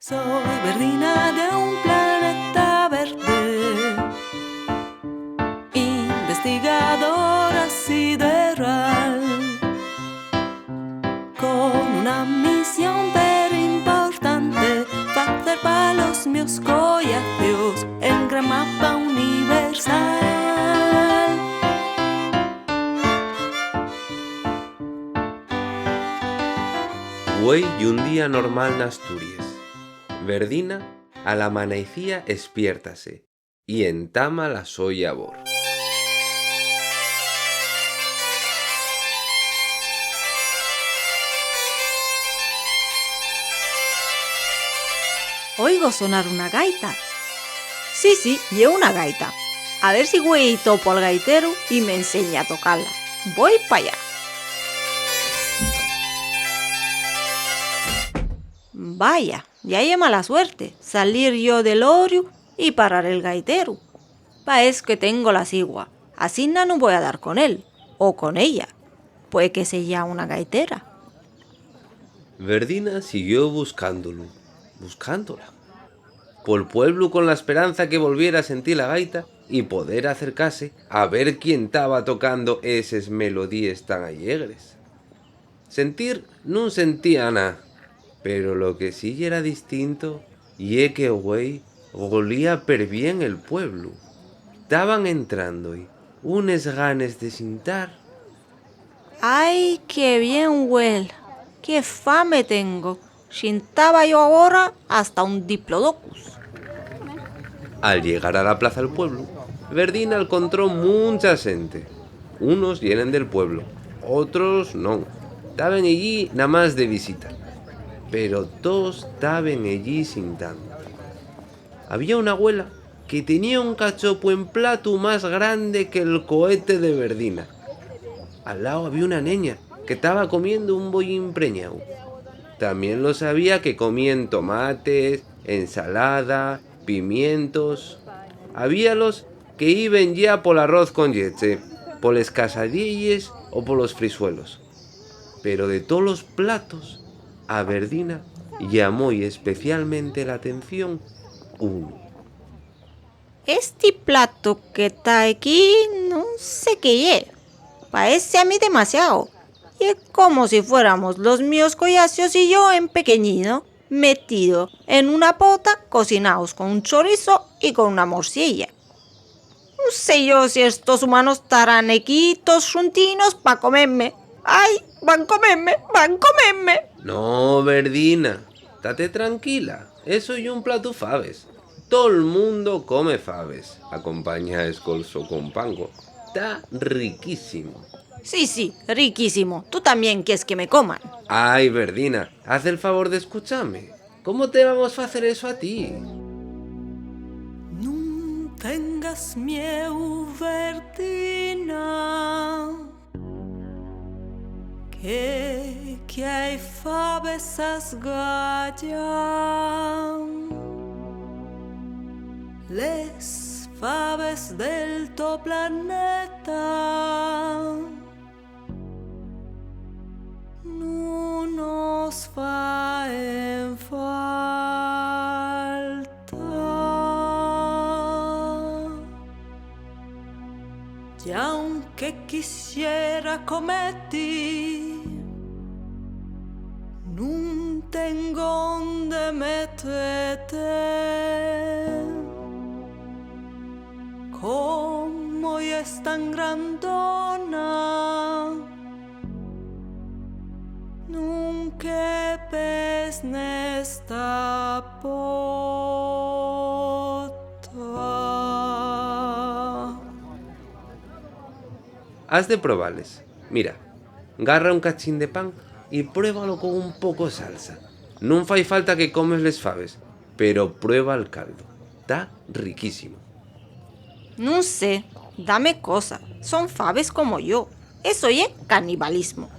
Soy Verdina de un planeta verde, investigadora sideral, con una misión pero importante, hacer para los míos collacios el gran mapa universal. Güey y un día normal en Asturias. Verdina al amanecía espiértase y entama la soya bor. Oigo sonar una gaita. Sí, llevo una gaita. A ver si güey topo al gaitero y me enseña a tocarla. Voy para allá. Vaya, ya hay mala suerte salir yo del orio y parar el gaitero. Pa' es que tengo la sigua. Así no voy a dar con él o con ella. Puede que sea una gaitera. Verdina siguió buscándola. Por el pueblo con la esperanza que volviera a sentir la gaita y poder acercarse a ver quién estaba tocando esas melodías tan alegres. Sentir no sentía nada, pero lo que sí era distinto y que güey golía per bien el pueblo. Estaban entrando y unes ganes de sintar. ¡Ay, qué bien huele! ¡Qué fame tengo! Sintaba yo ahora hasta un diplodocus. Al llegar a la plaza del pueblo, Verdina encontró mucha gente. Unos vienen del pueblo, otros no. Estaban allí nada más de visita. Pero todos estaban allí sintando. Había una abuela que tenía un cachopo en plato más grande que el cohete de Verdina. Al lado había una niña que estaba comiendo un bollín preñado. También lo sabía que comían tomates, ensalada, pimientos. Había los que iban ya por el arroz con leche, por las casadillas o por los frisuelos. Pero de todos los platos, a Verdina llamó especialmente la atención uno. Este plato que está aquí, no sé qué es. Parece a mí demasiado. Y es como si fuéramos los míos collacios y yo en pequeñino, metido en una pota, cocinados con un chorizo y con una morcilla. No sé yo si estos humanos estarán equitos juntinos para comerme. ¡Ay! ¡Van a comerme! ¡Van a comerme! No, Verdina, estate tranquila. Eso y un plato faves. Todo el mundo come faves. Acompaña escolso con pango. Está riquísimo. Sí, riquísimo. Tú también quieres que me coman. Ay, Verdina, haz el favor de escucharme. ¿Cómo te vamos a hacer eso a ti? No tengas miedo, Verdina, que hay faves gallan. Les faves del to planeta no nos faen falta. Y aunque quisiera comerte, no tengo donde meterte. Como ya es tan grandona, nunca ves nesta pota. Has de probarles. Mira, agarra un cachín de pan y pruébalo con un poco de salsa. No fai falta que comes les faves, pero prueba el caldo. Está riquísimo. No sé, dame cosa. Son faves como yo. Eso es canibalismo.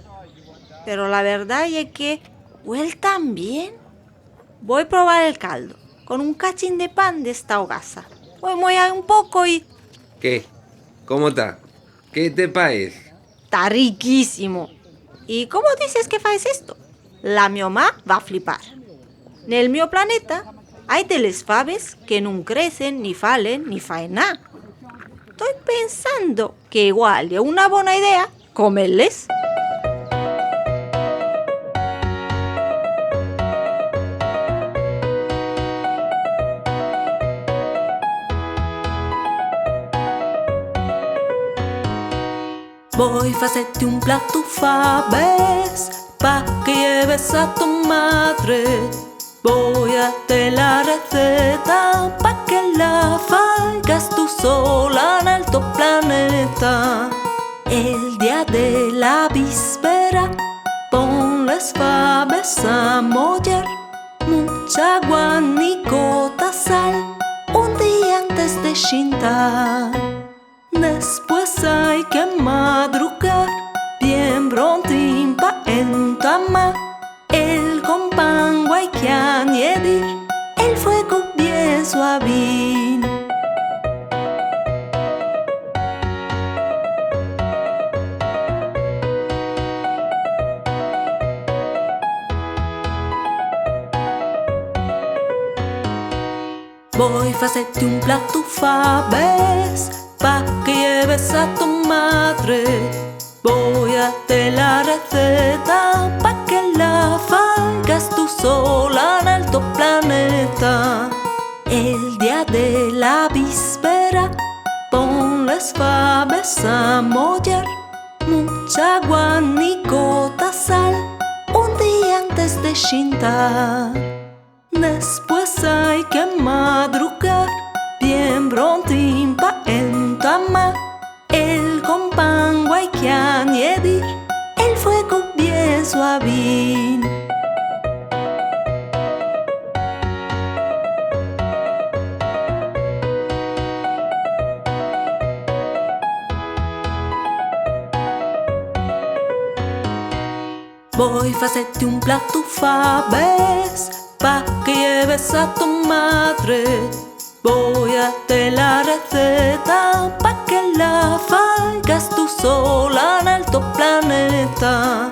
Pero la verdad es que huele tan bien. Voy a probar el caldo con un cachín de pan de esta hogaza. Voy a mollar un poco y... ¿Qué? ¿Cómo está? ¿Qué te parece? Está riquísimo. ¿Y cómo dices que haces esto? La mi mamá va a flipar. Nel mio planeta hay de les faves que no crecen, ni falen, ni faen nada. Estoy pensando que igual es una buena idea comerles. Voy a hacerte un plato faves pa' que lleves a tu madre. Voy a darte la receta pa' que la hagas tú sola en el tu planeta. El día de la víspera pon las faves a mollar, mucha agua ni gota sal, un día antes de chintar. Después hay que madrugar bien prontín pa' entamar. El con pan hay que añadir el fuego bien suavín. Voy a hacerte un plato faves pa' que lleves a tu madre. Voy a darte la receta pa' que la hagas tú sola en el tu planeta. El día de la víspera pon las faves a mollar, mucha agua ni gota sal, un día antes de chintar. Después hay que madrugar bien prontín pa' entamar. El con pan hay que añadir el fuego bien suavín. Voy a hacerte un plato faves pa' que lleves a tu madre. Voy a darte la receta pa' que la hagas tú sola en el tu planeta.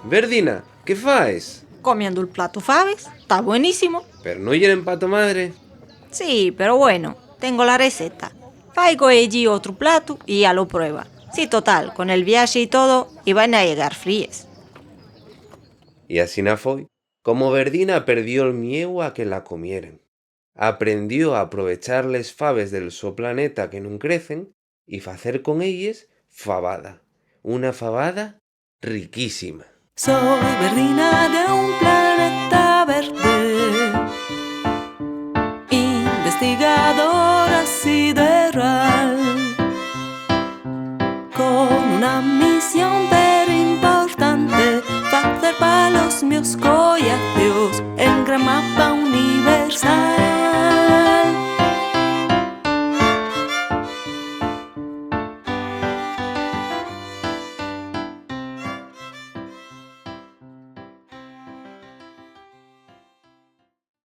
Verdina, ¿qué faes? Comiendo el plato faves, está buenísimo. Pero no hieren pa' tu madre. Sí, pero bueno, tengo la receta. Faigo allí otro plato y ya lo prueba. Sí, total, con el viaje y todo, iban a llegar fríes. Y así na foi, como Verdina perdió el miedo a que la comieran. Aprendió a aprovechar les faves del so planeta que nun crecen y facer con ellas fabada. Una fabada riquísima. Soy Verdina de un planeta verde, investigadora sideral, con una misión very importante, hacer para los míos collacios el gran mapa universal.